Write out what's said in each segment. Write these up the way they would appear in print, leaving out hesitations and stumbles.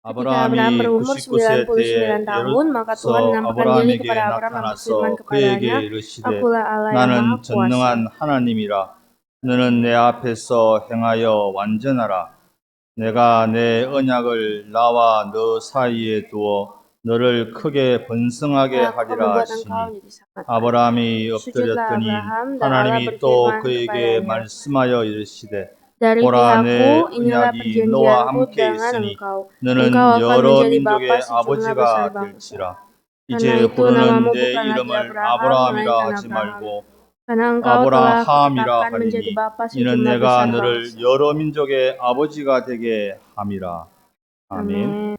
Ketika Abraham 아브라함이 berumur 99세 때에 99 tahun, maka Tuhan 예루서 menampakkan diri 아브라함에게 kepada Abraham dan berfirman 나타나서 kepadanya, 그에게 이르시되 Akulah Allah yang Maha 나는 Kuasa. 전능한 하나님이라 너는 내 앞에서 행하여 완전하라. 내가 내 언약을 나와 너 사이에 두어 너를 크게 번성하게 Aku akan 하리라 membuat engkau 하시니 menjadi sangat kaya. 아브라함이 Sujudlah 엎드렸더니 Abraham, dan Allah 하나님이 또 berfirman 그에게 kepadanya, 말씀하여 이르시되 Dari 보라 내 pihakku, inilah 언약이 너와 perjanjianku 함께 dengan 있으니 engkau. 너는 Engkau akan 여러 menjadi bapa 민족의 sejumlah besar 아버지가 bangsa. 될지라. Karena 이제 itu namamu 후로는 내 bukan lagi 이름을 Abraham, 아브라함이라 melainkan 하지 Abraham. 말고 Karena engkau telah 아브라함이라 kutetapkan menjadi 하리니 bapa 이는 sejumlah 내가 besar 너를 bangsa. 여러 민족의 아버지가 되게 함이라. 아멘. Amin.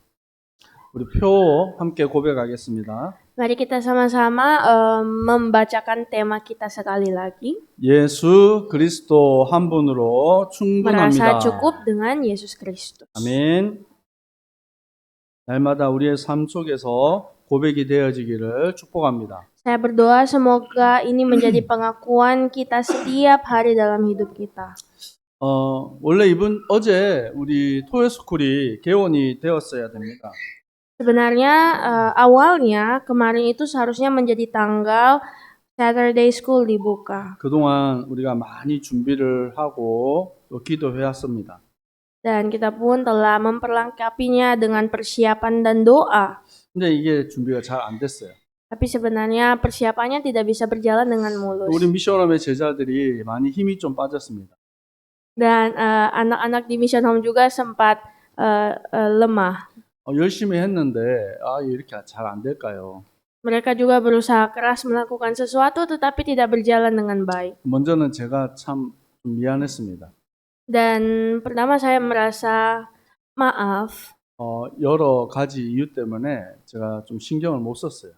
우리 표 함께 고백하겠습니다. Mari kita sama-sama membacakan tema kita sekali lagi. 예수 그리스도 한 분으로 Merasa 충분합니다. cukup dengan Yesus Kristus. 아멘. 날마다 우리의 삶 속에서 고백이 되어지기를 축복합니다. Saya berdoa semoga ini menjadi pengakuan kita setiap hari dalam hidup kita. 원래 어제 우리 토요스쿨이 개원이 되었어야 됩니다. Sebenarnya awalnya kemarin itu seharusnya menjadi tanggal Saturday School dibuka. 그동안 우리가 많이 준비를 하고 또 기도해왔습니다. Dan kita pun telah memperlengkapinya dengan persiapan dan doa. 근데 이게 준비가 잘 안 됐어요. Tapi sebenarnya persiapannya tidak bisa berjalan dengan mulus. 우리 미션홈의 제자들이 많이 힘이 좀 빠졌습니다. Dan anak-anak di Mission Home juga sempat lemah. 열심히 했는데 이렇게 잘 안 될까요? Mereka juga berusaha keras melakukan sesuatu tetapi tidak berjalan dengan baik. 먼저는 제가 참 미안했습니다. Dan pertama saya merasa maaf. 여러 가지 이유 때문에 제가 좀 신경을 못 썼어요.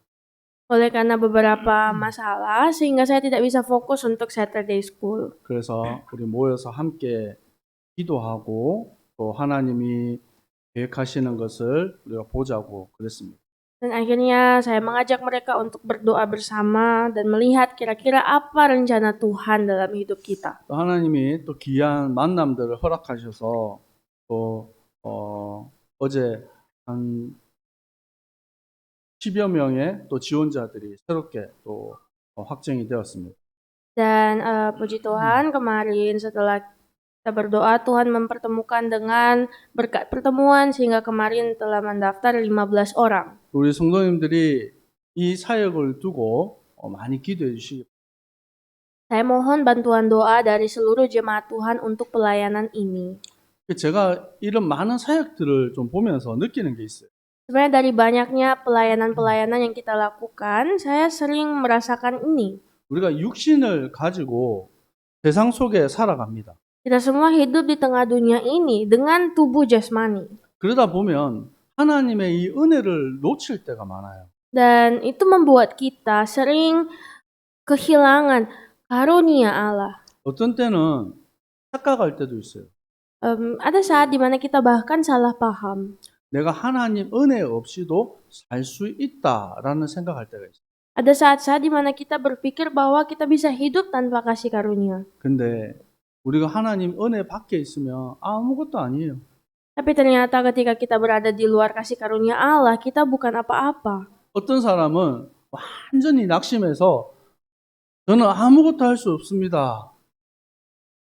Oleh karena beberapa masalah sehingga saya tidak bisa fokus untuk Saturday School. 그래서 우리 모여서 함께 기도하고 또 하나님이 계획하시는 것을 우리가 보자고 그랬습니다. Dan akhirnya saya mengajak mereka untuk berdoa bersama dan melihat kira-kira apa rencana Tuhan dalam hidup kita. 또 하나님이 또 귀한 만남들을 허락하셔서 또 어제 한 10여 명의 또 지원자들이 새롭게 또 확정이 되었습니다. Dan puji Tuhan kemarin setelah kita berdoa Tuhan mempertemukan dengan berkat pertemuan sehingga kemarin telah mendaftar 15 orang. 우리 성도님들이 이 사역을 두고 많이 기도해 주시기 바랍니다. Saya mohon bantuan doa dari seluruh jemaat Tuhan untuk pelayanan ini. 제가 이런 많은 사역들을 좀 보면서 느끼는 게 있어요. Sebenarnya dari banyaknya pelayanan-pelayanan yang kita lakukan, saya sering merasakan ini. 우리가 육신을 가지고 세상 속에 살아갑니다. Kita semua hidup di tengah dunia ini dengan tubuh jasmani. 그러다 보면 하나님의 이 은혜를 놓칠 때가 많아요. Dan itu membuat kita sering kehilangan karunia Allah. 어떤 때는 착각할 때도 있어요. Ada saat dimana kita bahkan salah paham. 내가 하나님 은혜 없이도 살 수 있다라는 생각할 때가 있어요. Ada saat-saat dimana kita berpikir bahwa kita bisa hidup tanpa kasih karunia. 근데 우리가 하나님 은혜 밖에 있으면 아무것도 아니에요. Tapi ternyata ketika kita berada di luar kasih karunia Allah, kita bukan apa-apa. 어떤 사람은 완전히 낙심해서 저는 아무것도 할 수 없습니다.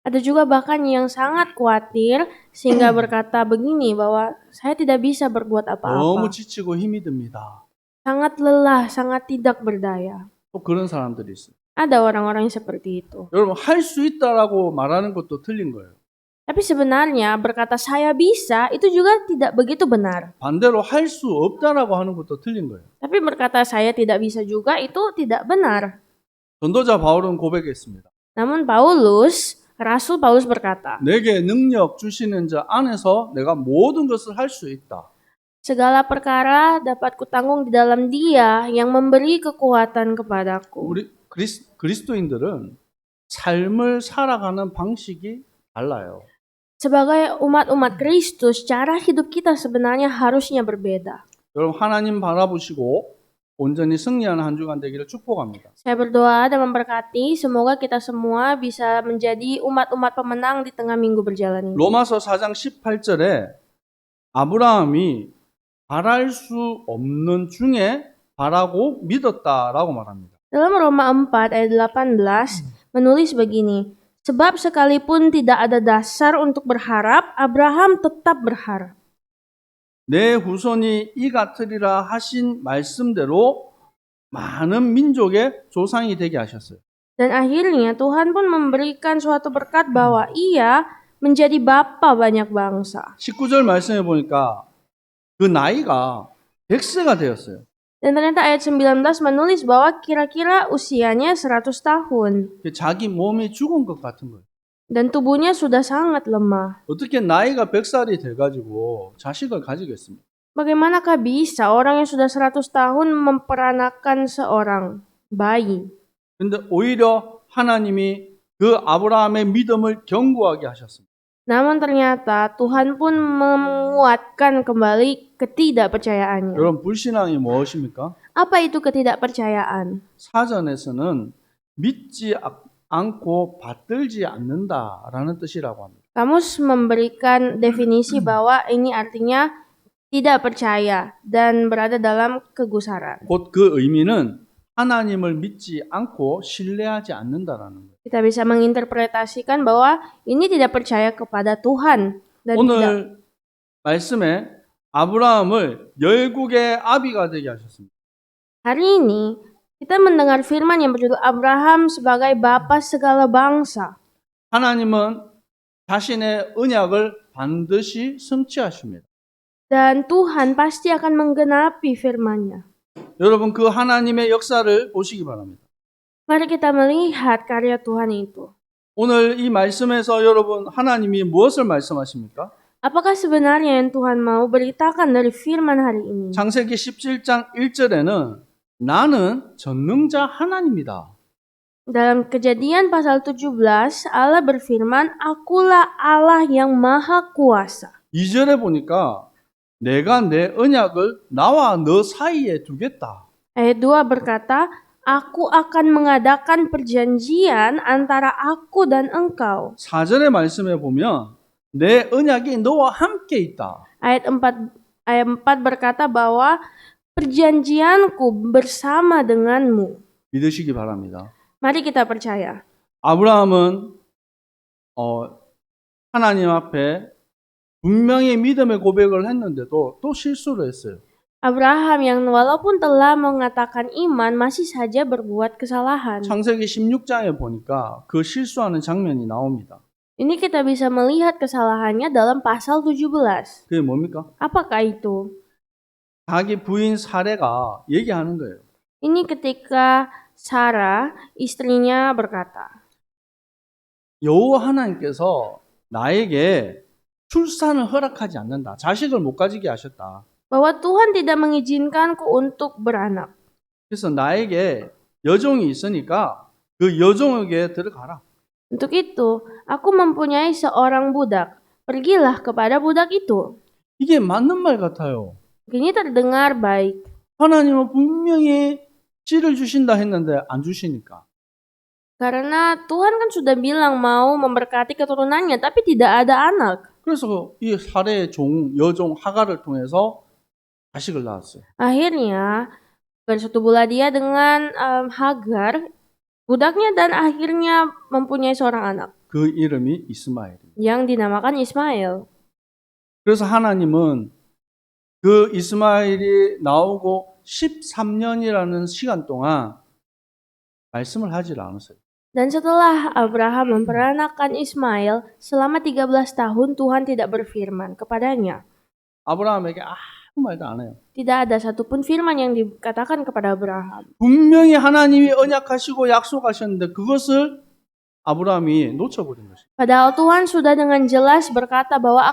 Ada juga bahkan yang sangat khawatir sehingga berkata begini bahwa saya tidak bisa berbuat 너무 apa-apa. 지치고 힘이 듭니다. Sangat lelah, sangat tidak berdaya. 또 그런 사람들이 있어요. Ada orang-orang yang seperti itu. 여러분 할 수 있다라고 말하는 것도 틀린 거예요. Tapi sebenarnya berkata saya bisa itu juga tidak begitu benar. 반대로 할 수 없다라고 하는 것도 틀린 거예요. Tapi berkata saya tidak bisa juga itu tidak benar. 전도자 바울은 고백했습니다. Namun Rasul Paulus berkata, 내게 능력 주시는 자 안에서 내가 모든 것을 할 수 있다. segala perkara dapat kutanggung di dalam Dia yang memberi kekuatan kepadaku. 우리 그리스도인들은 삶을 살아가는 방식이 달라요. Sebagai umat-umat Kristus, cara hidup kita sebenarnya harusnya berbeda. 여러분 하나님 바라보시고 온전히 승리하는 한 주간 되기를 축복합니다. Saya berdoa dan memberkati semoga kita semua bisa menjadi umat-umat pemenang di tengah minggu berjalan ini. 로마서 4장 18절에 아브라함이 바랄 수 없는 중에 바라고 믿었다라고 말합니다. Dalam Roma 4 ayat 18 menulis begini, sebab sekalipun tidak ada dasar untuk berharap, Abraham tetap berharap. 내 후손이 이 같으리라 하신 말씀대로 많은 민족의 조상이 되게 하셨어요. Dan akhirnya Tuhan pun memberikan suatu berkat bahwa ia menjadi bapa banyak bangsa. 19절 말씀해 보니까 그 나이가 100세가 되었어요. Dan ternyata ayat 19 menulis bahwa kira-kira usianya 100 tahun. 자기 몸이 죽은 것 같은 거예요. Dan tubuhnya sudah sangat lemah. 어떻게 나이가 100살이 돼가지고 자식을 가지겠습니까? Bagaimanakah bisa orang yang sudah 100 tahun memperanakan seorang bayi? 근데 오히려 하나님이 그 아브라함의 믿음을 견고하게 하셨습니다. Namun ternyata Tuhan pun menguatkan kembali ketidakpercayaannya. 여러분 불신앙이 무엇입니까? Apa itu ketidakpercayaan? 사전에서는 믿지 않고 받들지 않는다라는 뜻이라고 합니다. Kamus memberikan definisi bahwa ini artinya tidak percaya dan berada dalam kegusaran. 곧 그 의미는 하나님을 믿지 않고 신뢰하지 않는다라는 거예요. Kita bisa menginterpretasikan bahwa ini tidak percaya kepada Tuhan dan tidak. 오늘 말씀에 아브라함을 열국의 아비가 되게 하셨습니다. Hari ini kita mendengar firman yang berjudul Abraham sebagai bapa segala bangsa. 하나님은 자신의 언약을 반드시 성취하십니다. Dan Tuhan pasti akan menggenapi firman-Nya. 여러분 그 하나님의 역사를 보시기 바랍니다. Mari kita melihat karya Tuhan itu. 오늘 이 말씀에서 여러분 하나님이 무엇을 말씀하십니까? Apakah sebenarnya yang Tuhan mau beritakan dari firman hari ini? 창세기 17장 1절에는 나는 전능자 하나님이다. Dalam Kejadian pasal 17, Allah berfirman, "Akulah Allah yang Maha Kuasa." 2절에 보니까 내가 내 언약을 나와 너 사이에 두겠다. Ayat 2 berkata, "Aku akan mengadakan perjanjian antara aku dan engkau." 4절의 말씀에 보면 내 언약이 너와 함께 있다. Ayat 4 berkata bahwa perjanjianku bersama denganmu. 믿으시기 바랍니다. Mari kita percaya. 아브라함은 하나님 앞에 분명히 믿음의 고백을 했는데도 또 실수를 했어요. Abraham yang walaupun telah mengatakan iman masih saja berbuat kesalahan. 창세기 16장에 보니까 그 실수하는 장면이 나옵니다. Ini kita bisa melihat kesalahannya dalam pasal 17. 그게 뭡니까? Apakah itu? 자기 부인 사레가 얘기하는 거예요. Ini ketika Sarah, istrinya berkata, 여호와 하나님께서 나에게 출산을 허락하지 않는다. 자식을 못 가지게 하셨다. bahwa Tuhan tidak mengizinkanku untuk beranak. 그래서 나에게 여종이 있으니까 그 여종에게 들어가라. Untuk itu, aku mempunyai seorang budak. Pergilah kepada budak itu. 이게 맞는 말 같아요. Ini terdengar baik. 하나님은 분명히 씨를 주신다 했는데 안 주시니까. Karena Tuhan kan sudah bilang mau memberkati keturunannya, tapi tidak ada anak. 그래서 이 사례의 여종 하갈을 통해서 자식을 낳았어요. Akhirnya bersetubuhlah dia dengan Hagar, budaknya, dan akhirnya mempunyai seorang anak 그 이름이 이스마엘입니다. yang dinamakan Ismail. 그래서 하나님은 그 이스마엘이 나오고 13년이라는 시간 동안 말씀을 하질 않았어요. Dan setelah Abraham memperanakan Ismail, selama 13 tahun Tuhan tidak berfirman kepadanya. 아브라함에게 아무 말도 안 해요. Tidak ada satupun firman yang dikatakan kepada Abraham. 분명히 하나님이 언약하시고 약속하셨는데 그것을 아브라함이 놓쳐버린 것이에요. Padahal Tuhan sudah dengan jelas berkata bahwa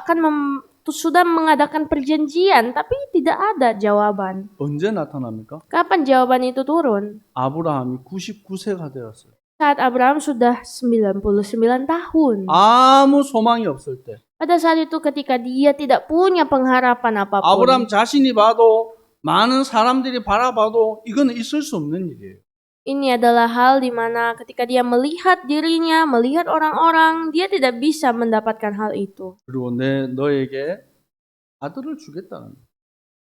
sudah mengadakan perjanjian, tapi tidak ada jawaban. 언제 나타납니까? Kapan jawaban itu turun? 아브라함이 99세가 되었어요. Saat Abraham sudah 99 tahun. 아무 소망이 없을 때. Pada saat itu ketika dia tidak punya pengharapan apapun. 아브라함 자신이 봐도 많은 사람들이 바라봐도 이거는 있을 수 없는 일이에요. Ini adalah hal di mana ketika dia melihat dirinya, melihat orang-orang, dia tidak bisa mendapatkan hal itu. 그리고 너에게 아들을 주겠다는 거예요.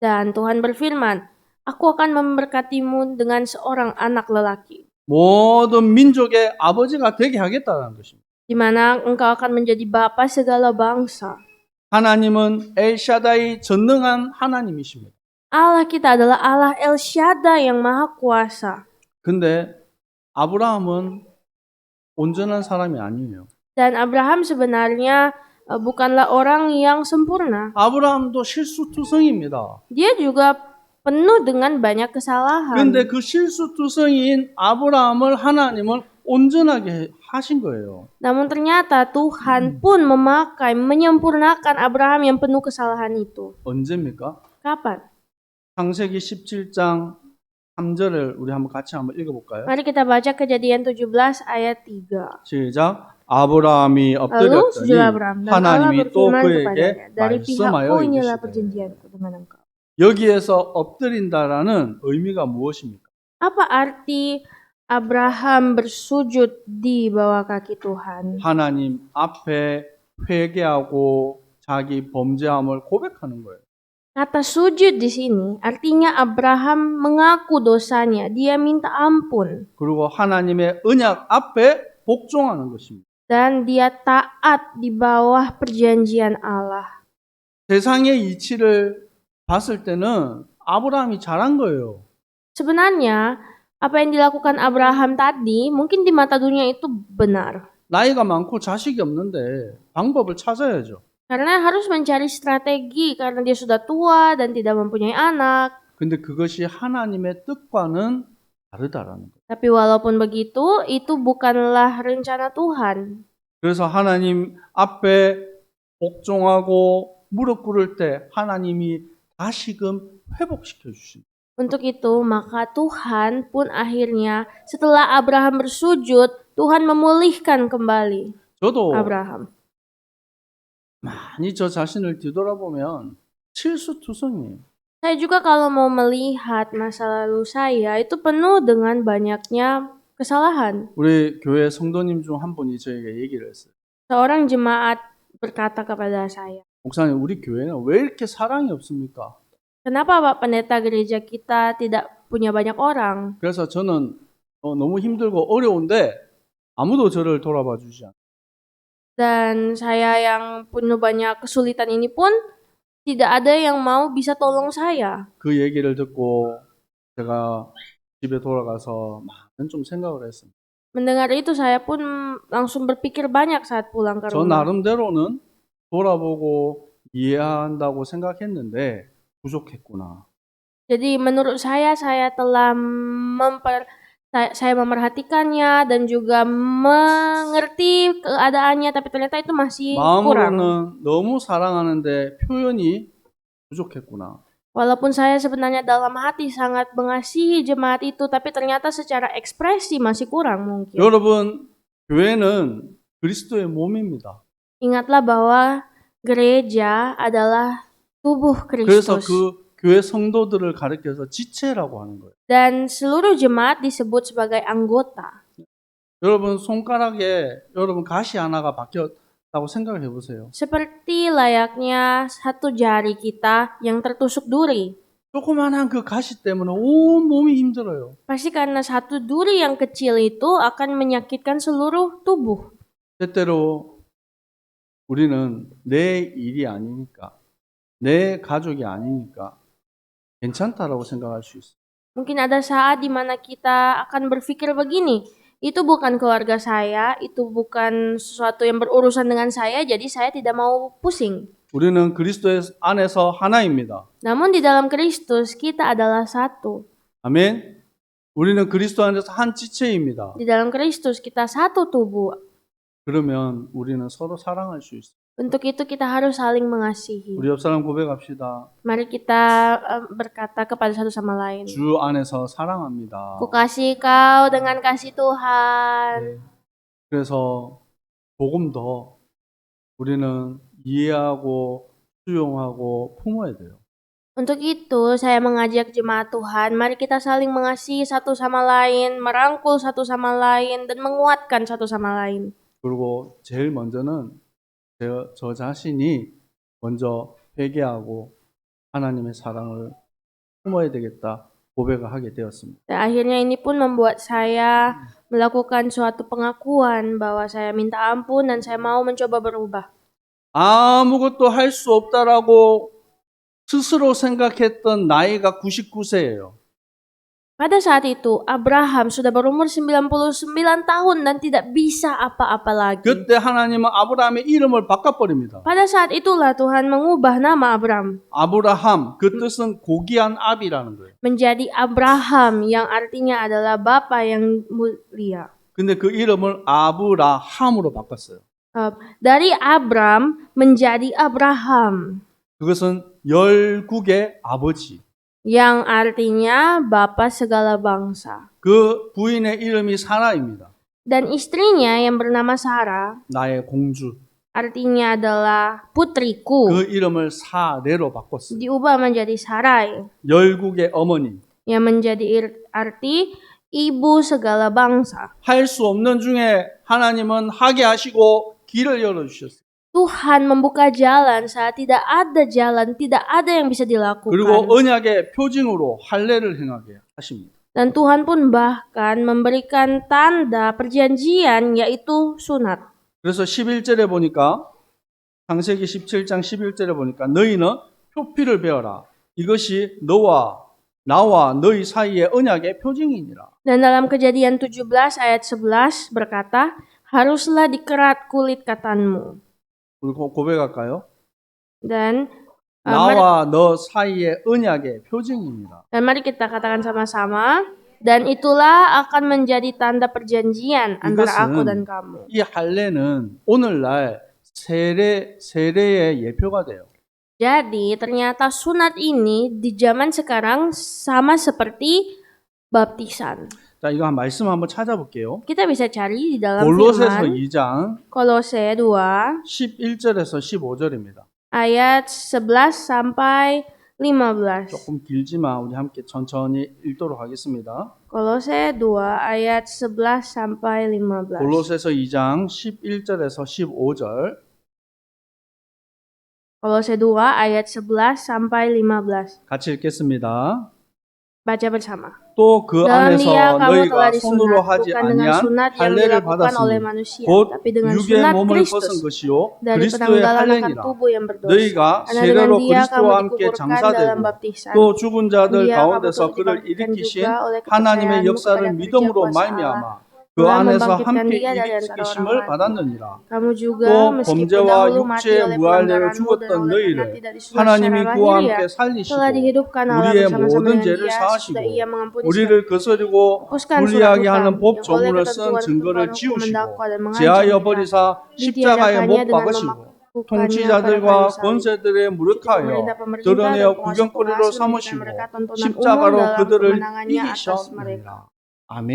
Dan Tuhan berfirman, Aku akan memberkatimu dengan seorang anak lelaki, 모든 민족의 아버지가 되게 하겠다는 것입니다. di mana engkau akan menjadi bapa segala bangsa. 하나님은 엘샤다이 전능한 하나님이십니다. Allah kita adalah Allah El Shaddai yang maha kuasa. 근데 아브라함은 온전한 사람이 아니에요. Dan Abraham sebenarnya bukanlah orang yang sempurna. 아브라함도 실수투성입니다. Dia juga penuh dengan banyak kesalahan. 그런데 그 실수투성이인 아브라함을 하나님은 온전하게 하신 거예요. Namun ternyata Tuhan pun menyempurnakan Abraham yang penuh kesalahan itu. 언제입니까? Kapan? 창세기 17장 3절을 우리 같이 한번 읽어볼까요? Mari kita baca Kejadian 17 ayat 3. 시작. 아브라함이 Lalu 엎드렸더니 sujudlah Abraham dan Allah 하나님이 또 berfirman 그에게 kepadanya, dari 말씀하여 pihakku inilah 이르시되. perjanjianku dengan engkau. 여기에서 엎드린다라는 의미가 무엇입니까? Apa arti Abraham bersujud di bawah kaki Tuhan? 하나님 앞에 회개하고 자기 범죄함을 고백하는 거예요. Kata sujud di sini artinya Abraham mengaku dosanya, dia minta ampun 그리고 하나님의 언약 앞에 복종하는 것입니다. dan dia taat di bawah perjanjian Allah. 세상의 이치를 봤을 때는 아브라함이 잘한 거예요. Sebenarnya apa yang dilakukan Abraham tadi mungkin di mata dunia itu benar. 나이가 많고 자식이 없는데 방법을 찾아야죠. Karena harus mencari strategi karena dia sudah tua dan tidak mempunyai anak. 근데 그것이 하나님의 뜻과는 다르다라는 거예요. Tapi walaupun begitu, itu bukanlah rencana Tuhan. 그래서 하나님 앞에 복종하고 무릎 꿇을 때 하나님이 다시금 회복시켜 주십니다. Untuk itu, maka Tuhan pun akhirnya setelah Abraham bersujud, Tuhan memulihkan kembali 저도 Abraham. 많이 저 자신을 뒤돌아보면 실수투성이에요. Saya juga kalau mau melihat masa lalu saya, itu penuh dengan banyaknya kesalahan. 우리 교회 성도님 중 한 분이 저에게 얘기를 했어요. Seorang jemaat berkata kepada saya, 목사님, 우리 교회는 왜 이렇게 사랑이 없습니까? Kenapa Pak Pendeta gereja kita tidak punya banyak orang? 그래서 저는 너무 힘들고 어려운데 아무도 저를 돌아봐 주지 않아요. Dan saya yang penuh banyak kesulitan ini pun tidak ada yang mau bisa tolong saya. 그 얘기를 듣고 제가 집에 돌아가서 많은 좀 생각을 했습니다. Mendengar itu saya pun langsung berpikir banyak saat pulang ke 저 rumah. 나름대로는 돌아보고 이해한다고 생각했는데 부족했구나. Jadi menurut saya telah saya memerhatikannya dan juga mengerti keadaannya, tapi ternyata itu masih kurang. 마음으로는 너무 사랑하는데 표현이 부족했구나. Walaupun saya sebenarnya dalam hati sangat mengasihi jemaat itu, tapi ternyata secara ekspresi masih kurang mungkin. 여러분, 교회는 그리스도의 몸입니다. Ingatlah bahwa gereja adalah tubuh 그래서 Kristus. 그 교회 성도들을 가리켜서 지체라고 하는 거예요. Dan seluruh jemaat disebut sebagai anggota. 여러분 손가락에 여러분 가시 하나가 박혔다고 생각을 해보세요. Seperti layaknya satu jari kita yang tertusuk duri. 조그만한 그 가시 때문에 온 몸이 힘들어요. Pasti karena satu duri yang kecil itu akan menyakitkan seluruh tubuh. 때때로 우리는 내 일이 아니니까, 내 가족이 아니니까 괜찮다라고 생각할 수 있어요. Mungkin ada saat di mana kita akan berpikir begini, itu bukan keluarga saya, itu bukan sesuatu yang berurusan dengan saya, jadi saya tidak mau pusing. 우리는 그리스도 안에서 하나입니다. Namun di dalam Kristus kita adalah satu. 아멘. 우리는 그리스도 안에서 한 지체입니다. Di dalam Kristus kita satu tubuh. 그러면 우리는 서로 사랑할 수 있어요. Untuk itu kita harus saling mengasihi. 우리 옆 사람 고백합시다. Mari kita berkata kepada satu sama lain. 주 안에서 사랑합니다. Ku kasih kau dengan kasih Tuhan. 그래서 조금 더 우리는 이해하고 수용하고 품어야 돼요. Untuk itu saya mengajak jemaat Tuhan, mari kita saling mengasihi satu sama lain, merangkul satu sama lain, dan menguatkan satu sama lain. 그리고 제일 먼저는 저 자신이 먼저 회개하고 하나님의 사랑을 품어야 되겠다 고백을 하게 되었습니다. Dan akhirnya ini pun membuat saya melakukan suatu pengakuan bahwa saya minta ampun dan saya mau mencoba berubah. 아무것도 할 수 없다라고 스스로 생각했던 나이가 99세예요. Pada saat itu, Abraham sudah berumur 99 tahun dan tidak bisa apa-apa lagi. 그때 하나님은 아브라함의 이름을 바꿔버립니다. Pada saat itulah Tuhan mengubah nama Abraham 아브라함, 그 뜻은 고귀한 아비라는 거예요. menjadi Abraham yang artinya adalah Bapa yang mulia. 근데 그 이름을 아브라함으로 바꿨어요. Dari Abram menjadi Abraham 그것은 열국의 아버지. yang artinya Bapa segala bangsa. 그 부인의 이름이 사라입니다. Dan istrinya yang bernama Sarah 나의 공주. artinya adalah putriku. 그 이름을 사레로 바꿨어요. Diubah menjadi Sarai 열국의 어머니. yang menjadi arti ibu segala bangsa. 할 수 없는 중에 하나님은 하게 하시고 길을 열어주셨어요. Tuhan membuka jalan saat tidak ada jalan, tidak ada yang bisa 그리고 dilakukan. 언약의 표징으로 할례를 행하게 하십니다. Dan Tuhan pun bahkan memberikan tanda perjanjian yaitu sunat. 그래서 11절에 보니까 창세기 17장 11절에 보니까 너희는 표피를 베어라. 이것이 너와 나와 너희 사이의 언약의 표징이니라. Dan dalam Kejadian 17 ayat 11 berkata, haruslah dikerat kulit katanmu. 우리 고백할까요? Dan 나와 너 사이의 언약의 표징입니다. mari kita katakan sama-sama, dan itulah akan menjadi tanda perjanjian antara aku dan kamu. 이 할례는 오늘날 세례의 예표가 돼요. Jadi ternyata sunat ini di zaman sekarang sama seperti baptisan. 자, 이거 한 말씀 한번 찾아볼게요. Kita bisa cari di dalam 골로새서 firman 2장 Kolose 2 11절에서 15절입니다. ayat 11 sampai 15. 조금 길지만 우리 함께 천천히 읽도록 하겠습니다. Kolose 2 ayat 11 sampai 15. 골로새서 2장 11절에서 15절. Kolose 2 ayat 11 sampai 15. 같이 읽겠습니다. Baca bersama. 또 그 Dalam 안에서 dia kamu telah 너희가 손으로 disunat, 하지 bukan dengan 아니한 sunat yang 할례를 dilakukan oleh 받았으니 manusia, 곧 tapi dengan 육의 sunat 몸을 벗은 Kristus 것이요 dari 그리스도의 penanggalan akan 할례니라. tubuh yang berdosa. 너희가 Karena dengan 세례로 dia 그리스도와 kamu 함께 dikuburkan dalam 장사되고 baptisan. 또 죽은 자들 Dia kamu 가운데서 telah 그를 dibangkitkan 일으키신 juga oleh 하나님의 kepercayaanmu 역사를 kepada 믿음으로 kerja kuasa 말미암아 Allah. 그 Telah 안에서 membangkitkan 함께 dia dari antara 일으키심을 orang mati. 받았느니라. Kamu juga 또 meskipun 범죄와 dahulu mati 육체의 oleh 무할례로 pelanggaranmu dan 죽었던 oleh karena 너희를 tidak disunat 하나님이 secara 그와 lahiriah, 함께 telah 살리시고 dihidupkan Allah 우리의 bersama-sama 모든 dengan 죄를 dia 사하시고 sudah ia mengampuni 우리를 거스리고 hapuskan surat 불리하게 hutang 하는 법 yang oleh 조문을 쓴 ketentuan 증거를 hukum 지우시고 mendakwa dan mengancam 제하여 kita. 버리사 십자가에 Ditiadakannya 못 dengan 박으시고 memakukannya pada 통치자들과 kayu salib. 권세들의 무력하여 Pemerintah-pemerintah 드러내어 dan 구경거리로 penguasa-penguasa 삼으시고 memberikan mereka tontonan umum 십자가로 dalam 그들을 kemenangannya atas mereka. 이기셨느니라. 아멘.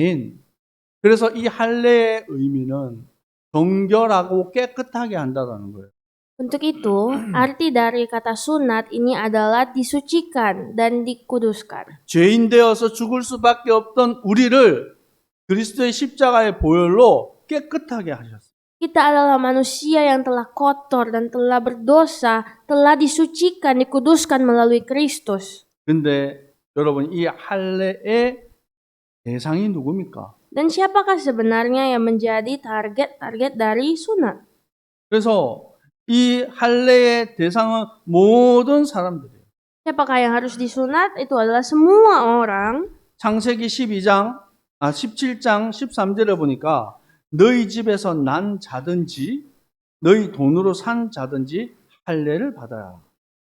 그래서 이 할례의 의미는 정결하고 깨끗하게 한다는 거예요. Untuk itu, arti dari kata sunat ini adalah disucikan dan dikuduskan. 죄인 되어서 죽을 수밖에 없던 우리를 그리스도의 십자가의 보혈로 깨끗하게 하셨어요. Kita adalah manusia yang telah kotor dan telah berdosa, telah disucikan, dikuduskan melalui Kristus. 근데 여러분 이 할례의 대상이 누굽니까? Dan siapakah sebenarnya yang menjadi target dari sunat? 그래서 이 할례의 대상은 모든 사람들이에요. Siapakah yang harus disunat? Itu adalah semua orang. 창세기 17장 13절에 보니까 너희 집에서 난 자든지 너희 돈으로 산 자든지 할례를 받아야.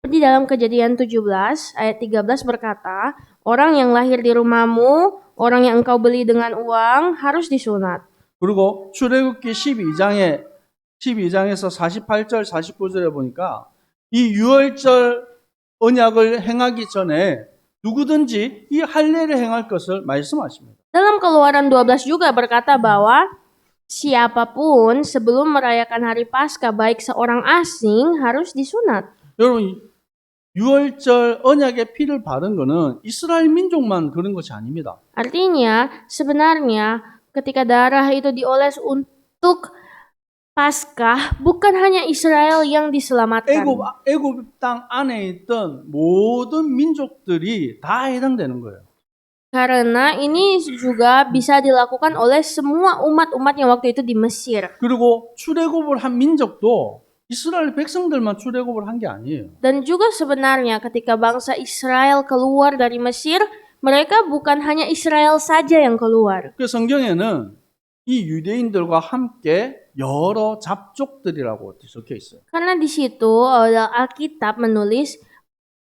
Di dalam Kejadian 17 ayat 13 berkata, orang yang lahir di rumahmu, orang yang engkau beli dengan uang harus disunat. 그리고 출애굽기 12장에서 48절 49절에 보니까 이 유월절 언약을 행하기 전에 누구든지 이 할례를 행할 것을 말씀하십니다. Dalam Keluaran 12 juga berkata bahwa siapapun sebelum merayakan hari Paskah, baik seorang asing, harus disunat. 여러분, 유월절 언약의 피를 바른 거는 이스라엘 민족만 그런 것이 아닙니다. Artinya, sebenarnya ketika darah itu dioles untuk Paskah bukan hanya Israel yang diselamatkan. 애굽 땅 안에 있던 모든 민족들이 다 해당되는 거예요. Karena ini juga bisa dilakukan oleh semua umat-umat yang waktu itu di Mesir. 그리고 출애굽을 한 민족도 이스라엘 백성들만 출애굽을 한 게 아니에요. Dan juga sebenarnya ketika bangsa Israel keluar dari Mesir, mereka bukan hanya Israel saja yang keluar. 그 성경에는 이 유대인들과 함께 여러 잡족들이라고 적혀 있어요. Karena di situ Alkitab menulis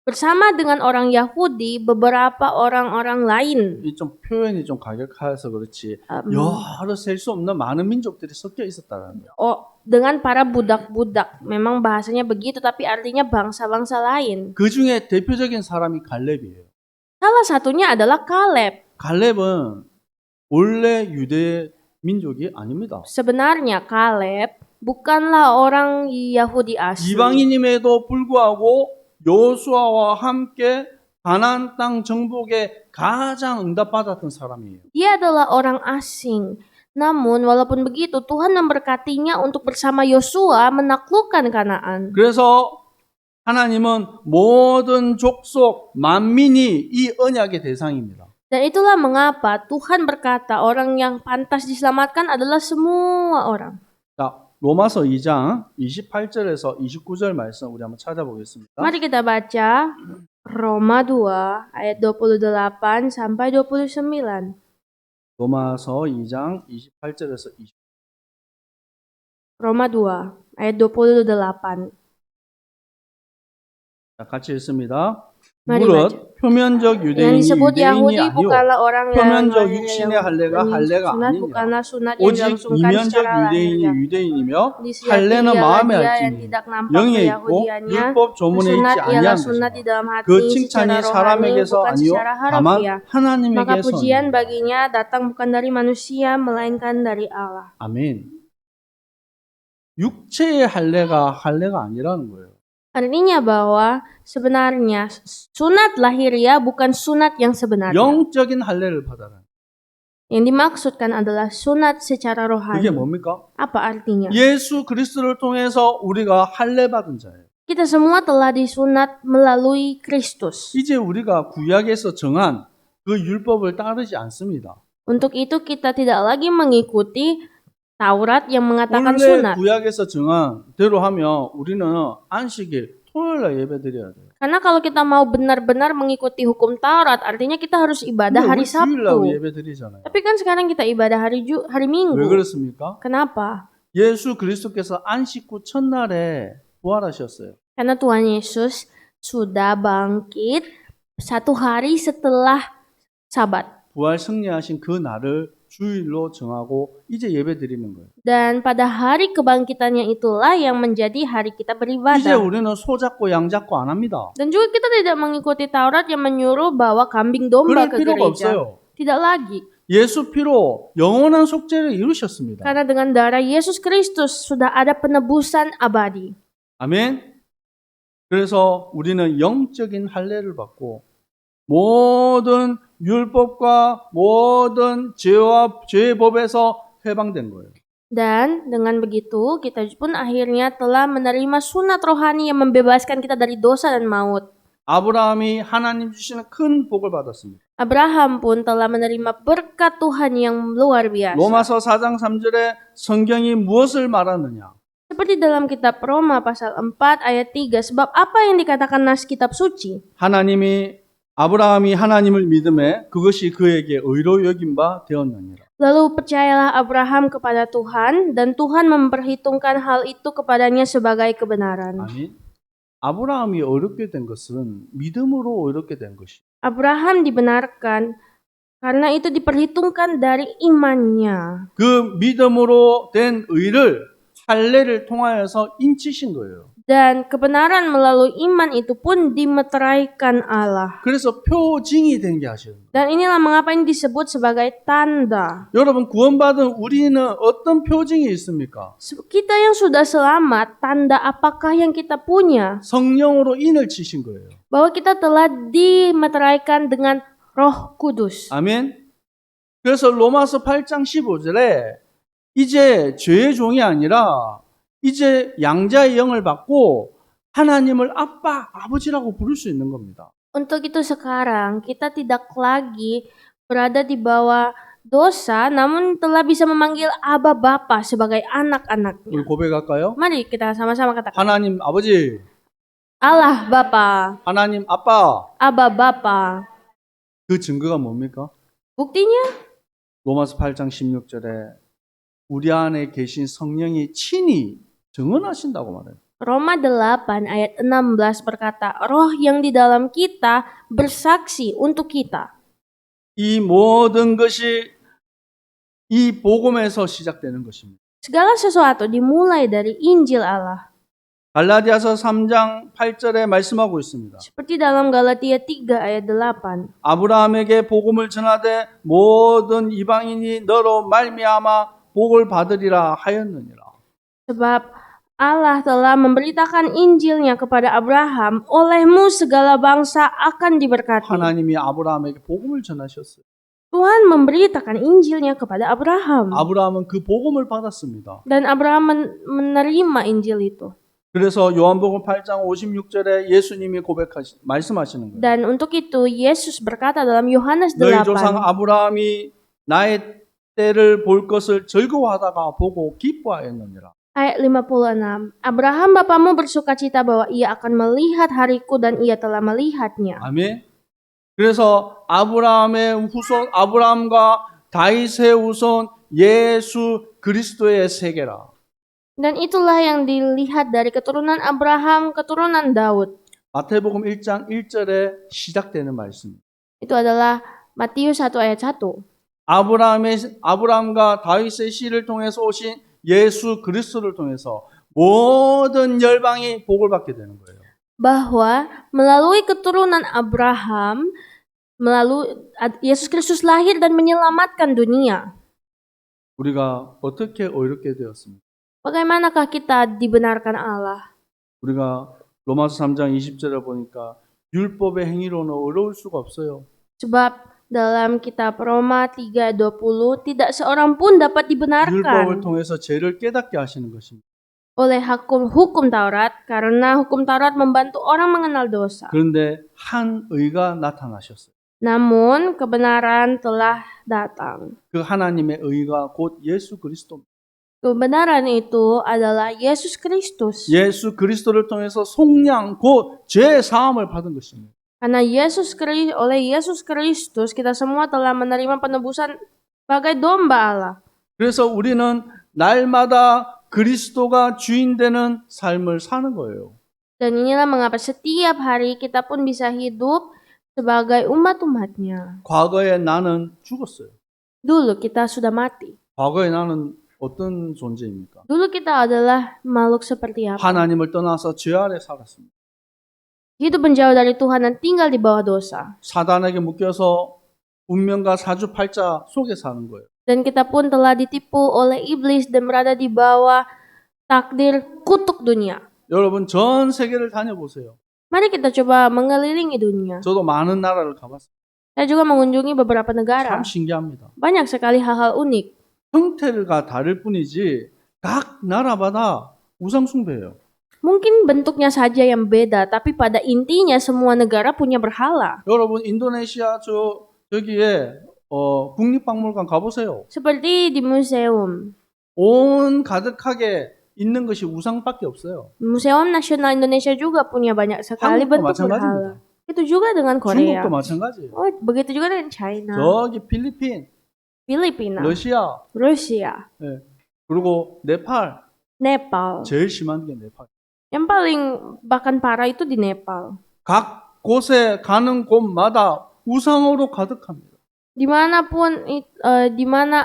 bersama dengan orang Yahudi beberapa orang-orang lain. 이 좀 표현이 좀 가격해서 그렇지 여러 셀 수 없는 많은 민족들이 섞여 있었다는 거예요. Dengan para budak-budak. Memang bahasanya begitu, tapi artinya bangsa-bangsa lain. 그 중에 대표적인 사람이 갈렙이에요. Salah satunya adalah Kaleb. 갈렙은 원래 유대 민족이 아닙니다. Sebenarnya Kaleb bukanlah orang Yahudi asli. 이방인임에도 불구하고 여호수아와 함께 가나안 땅 정복에 가장 응답받았던 사람이에요. Dia adalah orang asing. Namun walaupun begitu Tuhan memberkatinya untuk bersama Yosua menaklukkan Kanaan. 그래서 하나님은 모든 족속 만민이 이 언약의 대상입니다. Dan itulah mengapa Tuhan berkata orang yang pantas diselamatkan adalah semua orang. 자, 로마서 2장 28절에서 29절 말씀 우리 한번 찾아보겠습니다. Mari kita baca Roma 2 ayat 28 sampai 29. 로마서 2장 28절에서 29절. Roma 2 ayat 28. 자, 같이 읽습니다. Mari 무릇 baca. 표면적 Yang 유대인이 disebut 유대인이 Yahudi 아니요 bukanlah orang yang 표면적 lahir 육신의 yang 할례가 할례가 sunat 아니니라. bukanlah sunat yang 오직 dilangsungkan 이면적 secara 유대인이 lahiriah. 유대인이며 Disiyati 할례는 ialah 마음에 dia yang 할지니 tidak nampak 영에 있고 keyahudiannya. 율법 조문에 있지 Sunat ialah 아니한 sunat di 것이라. dalam hati 그 칭찬이 secara rohani 사람에게서 bukan 아니요 secara 다만 harafiah. Maka 하나님에게서 pujian baginya datang bukan dari manusia melainkan dari Allah. 아멘. 육체의 할례가 아니라는 거예요. Artinya bahwa sebenarnya sunat lahiriah bukan sunat yang sebenarnya. 영적인 할례를 받아라. Yang dimaksudkan adalah sunat secara rohani. 그게 뭡니까? Apa artinya? 예수 그리스도를 통해서 우리가 할례 받은 자예요. Kita semua telah disunat melalui Kristus. 이제 우리가 구약에서 정한 그 율법을 따르지 않습니다. Untuk itu kita tidak lagi mengikuti Taurat yang mengatakan 원래 sunat. 구약에서 정한 대로 하면 우리는 안식일 토요일날 예배 드려야 돼요. Karena kalau kita mau benar-benar mengikuti hukum Taurat, artinya kita harus ibadah 근데 hari 우리 주일날 Sabtu. 예배 드리잖아요. Tapi kan sekarang kita ibadah hari 왜 Minggu. 그렇습니까? Kenapa? 예수 그리스도께서 안식 후 첫날에 부활하셨어요. Karena Tuhan Yesus sudah bangkit 1 hari setelah Sabat. 부활 승리하신 그 날을 주일로 정하고 이제 예배 드리는 거예요. Dan pada hari kebangkitannya itulah yang menjadi hari kita 이제 beribadah. 우리는 소 잡고 양 잡고 안 합니다. Dan juga kita tidak mengikuti Taurat yang menyuruh bawa kambing domba 그럴 ke 필요가 gereja. 없어요. Tidak lagi. 예수 피로 영원한 속죄를 이루셨습니다. Karena dengan darah Yesus Kristus sudah ada penebusan abadi. 아멘. 그래서 우리는 영적인 할례를 받고 모든 율법과 모든 죄의 법에서 해방된 거예요. Dan dengan begitu kita pun akhirnya telah menerima sunat rohani yang membebaskan kita dari dosa dan maut. 아브라함이 하나님 주시는 큰 복을 받았습니다. Abraham pun telah menerima berkat Tuhan yang luar biasa. 로마서 4장 3절에 성경이 무엇을 말하느냐? Seperti dalam kitab Roma pasal 4 ayat 3, sebab apa yang dikatakan nas kitab suci? 아브라함이 하나님을 믿음에 그것이 그에게 의로 여긴 바 되었느니라. Lalu percayalah Abraham kepada Tuhan dan Tuhan memperhitungkan hal itu kepadanya sebagai kebenaran. 아멘. 아브라함이 어렵게 된 것은 믿음으로 어렵게 된 것이. Abraham dibenarkan karena itu diperhitungkan dari imannya. 그 믿음으로 된 의를 할례를 통하여서 인치신 거예요. Dan kebenaran melalui iman itu pun dimeteraikan Allah. 그래서 표징이 된 게 하시는 거예요. Dan inilah mengapa ini disebut sebagai tanda. 여러분 구원받은 우리는 어떤 표징이 있습니까? Kita yang sudah selamat, tanda apakah yang kita punya? 성령으로 인을 치신 거예요. Bahwa kita telah dimeteraikan dengan Roh Kudus. 아멘. 그래서 로마서 8장 15절에 이제 죄의 종이 아니라 이제 양자의 영을 받고 하나님을 아빠, 아버지라고 부를 수 있는 겁니다. Untuk itu sekarang kita tidak lagi berada di bawah dosa, namun telah bisa memanggil Aba Bapa sebagai 우리 anak-anaknya. 고백할까요? Mari kita sama-sama katakan, 하나님 아버지, Allah Bapa, 하나님 아빠. Aba Bapa. 그 증거가 뭡니까? Buktinya 로마서 8장 16절에 우리 안에 계신 성령이 친히 증언하신다고 말해요. Roma 8 ayat 16 berkata, Roh yang di dalam kita bersaksi untuk kita. 이 모든 것이 이 복음에서 시작되는 것입니다. Segala sesuatu dimulai dari Injil Allah. 갈라디아서 3장 8절에 말씀하고 있습니다. Seperti dalam Galatia 3 ayat 8. 아브라함에게 복음을 전하되 모든 이방인이 너로 말미암아 복을 받으리라 하였느니라. Sebab Allah telah memberitakan Injilnya kepada Abraham, olehmu segala bangsa akan diberkati. 하나님이 아브라함에게 복음을 전하셨어요. Tuhan memberitakan Injilnya kepada Abraham. 아브라함은 그 복음을 받았습니다. Dan Abraham menerima Injil itu. 그래서 요한복음 8장 56절에 예수님이 말씀하시는 거예요. Dan untuk itu Yesus berkata dalam Yohanes 너희 조상 8. 아브라함이 나의 때를 볼 것을 즐거워하다가 보고 기뻐하였느니라. Ayat 56. Abraham bapamu bersukacita bahwa ia akan melihat hariku dan ia telah melihatnya. 아멘. 그래서 아브라함의 후손, 아브라함과 다윗의 후손 예수 그리스도의 세계라. Dan itulah yang dilihat dari keturunan Abraham, keturunan Daud. 마태복음 1장 1절에 시작되는 말씀. Itu adalah Matius 1 ayat 1. 아브라함과 다윗의 씨를 통해서 오신 예수 그리스도를 통해서 모든 열방이 복을 받게 되는 거예요. Bahwa melalui keturunan Abraham, melalui Yesus Kristus lahir dan menyelamatkan dunia. 우리가 어떻게 의롭게 되었습니까? Bagaimanakah kita dibenarkan Allah? 우리가 로마서 3장 20절에 보니까 율법의 행위로는 의로울 수가 없어요. Sebab dalam kitab Roma 3:20 tidak seorang pun dapat 율법을 dibenarkan 통해서 죄를 깨닫게 하시는 것입니다. oleh hukum Taurat karena hukum Taurat membantu orang mengenal dosa. 그런데 한 의가 나타나셨어요. Namun kebenaran telah datang. 그 하나님의 의가 곧 예수 그리스도입니다. Kebenaran itu adalah Yesus Kristus. 예수 그리스도를 통해서 속량 곧 죄 사함을 받은 것입니다. Karena oleh Yesus Kristus kita semua telah menerima penebusan sebagai domba Allah. 그래서 우리는 날마다 그리스도가 주인 되는 삶을 사는 거예요. Dan inilah mengapa setiap hari kita pun bisa hidup sebagai umat-umatnya. 과거에 나는 죽었어요. Dulu kita sudah mati. 과거에 나는 어떤 존재입니까? Dulu kita adalah makhluk seperti apa? 하나님을 떠나서 죄 아래 살았습니다. Hidup menjauh dari Tuhan dan tinggal di bawah dosa. 사단에게 묶여서 운명과 사주팔자 속에 사는 거예요. Dan kita pun telah ditipu oleh iblis dan berada di bawah takdir kutuk dunia. 여러분 전 세계를 다녀보세요. Mari kita coba mengelilingi dunia. 저도 많은 나라를 가봤어요. Saya juga mengunjungi beberapa negara. 참 신기합니다. Banyak sekali hal-hal unik. 형태가 다를 뿐이지 각 나라마다 우상 숭배예요. Mungkin bentuknya saja yang beda, tapi pada intinya semua negara punya berhala. 여러분 인도네시아 저기에 국립박물관 가보세요. Seperti di museum. 온 가득하게 있는 것이 우상밖에 없어요. Museum Nasional Indonesia juga punya banyak sekali 한국도 bentuk 마찬가지입니다. berhala. Itu juga dengan Korea. 중국도 마찬가지예요. Oh, begitu juga dengan China, 저기 필리핀, Filipina, 러시아, Rusia, 예. 그리고 네팔 Nepal. 제일 심한 게 네팔. Yang paling bahkan parah itu di Nepal. 각 곳에 가는 곳마다 우상으로 가득합니다. Dimanapun, di mana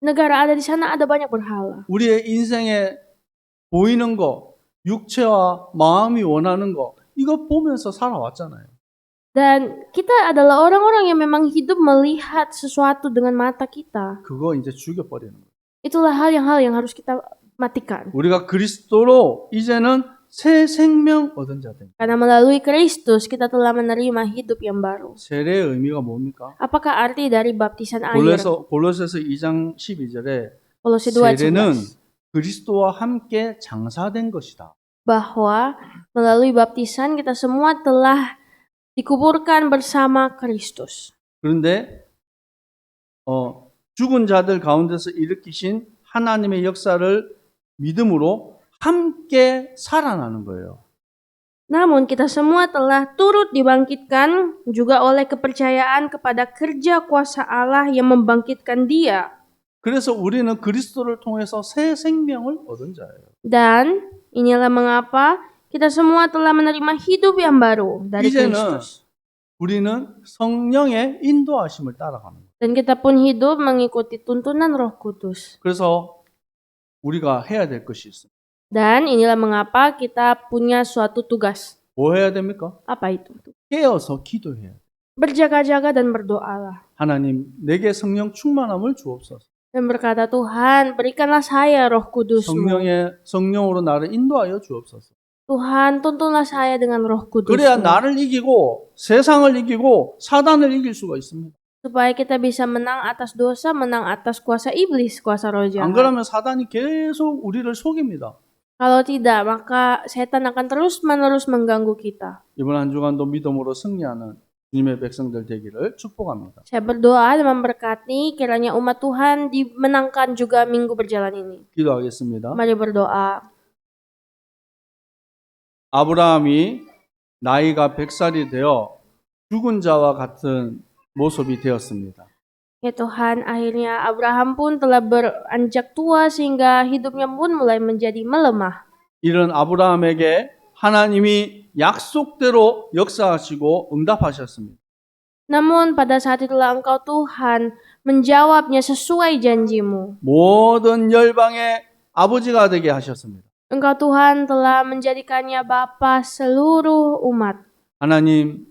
negara ada di sana ada banyak berhala. 우리의 인생에 보이는 거, 육체와 마음이 원하는 거, 이거 보면서 살아왔잖아요. Dan kita adalah orang-orang yang memang hidup melihat sesuatu dengan mata kita. 그거 이제 죽여버리는 거예요. Itulah hal yang harus kita matikan. 우리가 그리스도로 이제는 새 생명 얻은 자들. Karena melalui Kristus kita telah menerima hidup yang baru. 세례의 의미가 뭡니까? Apakah arti dari baptisan air? 골로새서 2장 12절에 Kolose 2 ayat 세례는 11. 그리스도와 함께 장사된 것이다. bahwa melalui baptisan kita semua telah dikuburkan bersama Kristus. 그런데 죽은 자들 가운데서 일으키신 하나님의 역사를 믿음으로 함께 살아나는 거예요. Namun kita semua telah turut dibangkitkan juga oleh kepercayaan kepada kerja kuasa Allah yang membangkitkan Dia. 그래서 우리는 그리스도를 통해서 새 생명을 얻은 자예요. Dan inilah mengapa kita semua telah menerima hidup yang baru dari 이제는 Kristus. 우리는 성령의 인도하심을 따라가는 거예요. Dan kita pun hidup mengikuti tuntunan Roh Kudus. 그래서 우리가 해야 될 것이 있습니다. Dan inilah mengapa kita punya suatu tugas. 뭐 해야 됩니까? Apa itu? 깨어서 기도해야 돼요. Berjaga-jaga dan berdoalah. 하나님, 내게 성령 충만함을 주옵소서. Dan berkata, Tuhan, berikanlah saya Roh Kudus-Mu. 성령으로 나를 인도하여 주옵소서. Tuhan, tuntunlah saya dengan Roh 그래야 Kudus-Mu. 나를 이기고 세상을 이기고 사단을 이길 수가 있습니다. Supaya kita bisa menang atas dosa, menang atas kuasa iblis, kuasa roh 안 jahat. 그러면 사단이 계속 우리를 속입니다. Kalau tidak, maka setan akan terus-menerus mengganggu kita. 이번 한 주간도 믿음으로 승리하는 주님의 백성들 되기를 축복합니다. Saya berdoa dan memberkati kiranya umat Tuhan dimenangkan juga minggu berjalan ini. 기도하겠습니다. Mari berdoa. 아브라함이 나이가 100살이 되어 죽은 자와 같은 모습이 되었습니다. Ya Tuhan, akhirnya Abraham pun telah beranjak tua sehingga hidupnya pun mulai menjadi melemah. 이런 아브라함에게 하나님이 약속대로 역사하시고 응답하셨습니다. Namun pada saat itulah Engkau Tuhan menjawabnya sesuai janji-Mu. 모든 열방의 아버지가 되게 하셨습니다. Engkau Tuhan telah menjadikannya Bapa seluruh umat. 하나님,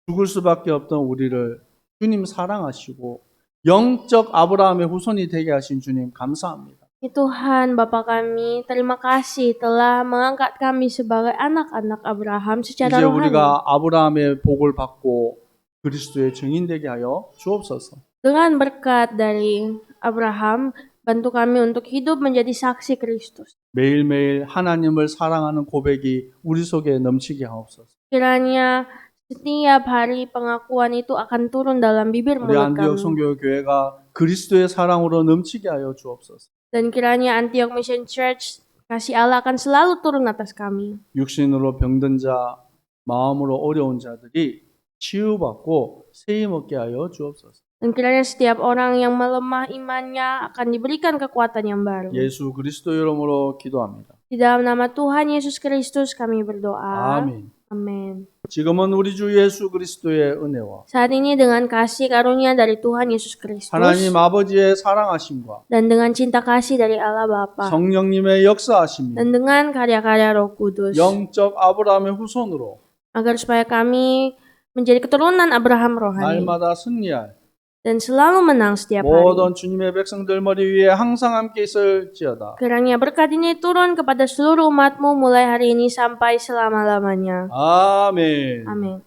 죽을 수밖에 없던 우리를 주님 사랑하시고 영적 아브라함의 후손이 되게 하신 주님 감사합니다. Ya Tuhan, Bapa kami, terima kasih telah mengangkat kami sebagai anak-anak Abraham secara 이제 rohani. 우리가 아브라함의 복을 받고 그리스도의 증인되게 하여 주옵소서. Dengan berkat dari Abraham, bantu kami untuk hidup menjadi saksi Kristus. 매일매일 하나님을 사랑하는 고백이 우리 속에 넘치게 하옵소서. Kiranya setiap hari pengakuan itu akan turun dalam bibir 우리 mulut 안디옥 kami. 선교교회가 그리스도의 사랑으로 넘치게 하여 주옵소서. Dan kiranya Antioch Mission Church, kasih Allah akan selalu turun atas kami. 육신으로 병든 자, 마음으로 어려운 자들이 치유받고 세임 얻게 하여 주옵소서. Dan kiranya setiap orang yang melemah imannya akan diberikan kekuatan yang baru. 예수 그리스도 이름으로 기도합니다. Di dalam nama Tuhan Yesus Kristus kami berdoa. 아멘. Amin. 지금은 우리 주 예수 그리스도의 은혜와 Saat ini dengan kasih karunia dari Tuhan Yesus Kristus 하나님 아버지의 사랑하심과 dan dengan cinta kasih dari Allah Bapa 성령님의 역사하심이 dan dengan karya-karya Roh Kudus 영적 아브라함의 후손으로 agar supaya kami menjadi keturunan Abraham rohani 날마다 승리할 dan selalu menang setiap hari. 모든 주님의 백성들 머리 위에 항상 함께 있을지어다. Kiranya berkat ini turun kepada seluruh umat-Mu mulai hari ini sampai selama-lamanya. 아멘. Amin.